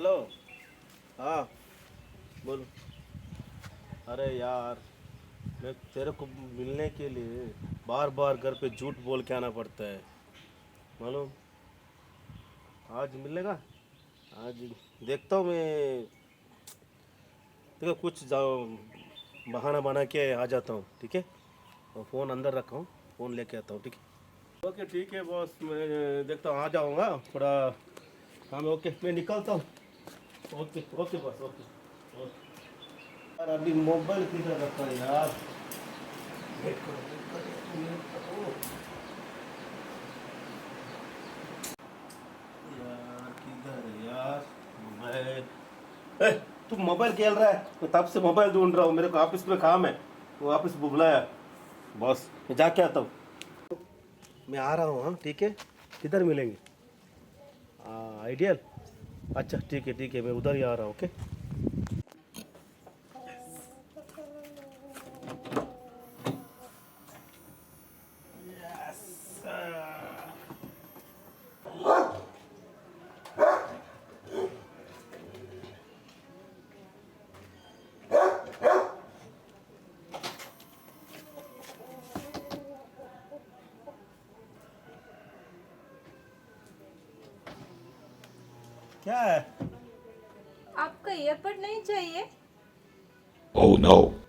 Hello. हाँ, बोल। अरे यार, मैं तेरे को मिलने के लिए बार बार घर पे झूठ बोल के आना पड़ता है, मालूम। आज मिलेगा। आज देखता हूँ मैं। देखो कुछ जाओ, बहाना बना के आ जाता हूँ, ठीक है। और फ़ोन अंदर रखा हूँ, फ़ोन लेके आता हूँ, ठीक है। ओके ठीक है बॉस, मैं देखता हूँ, आ जाऊँगा थोड़ा काम है। ओके मैं निकलता हूँ। Okay okay boss, okay okay. यार अभी मोबाइल किधर रखा है यार। वेट करो, वेट करो, एक मिनट। ओह, यार किधर है यार मोबाइल। ए, तू मोबाइल खेल रहा है? मैं तब से मोबाइल ढूंढ रहा हूँ, मेरे को ऑफिस में काम है। वो ऑफिस बुलाया बॉस, मैं जाके आता हूँ। मैं आ रहा हूँ, हाँ ठीक है। किधर मिलेंगे? आइडियल। अच्छा ठीक है, मैं उधर ही आ रहा हूँ। ओके। क्या है? आपका ईयरबड नहीं चाहिए? Oh no.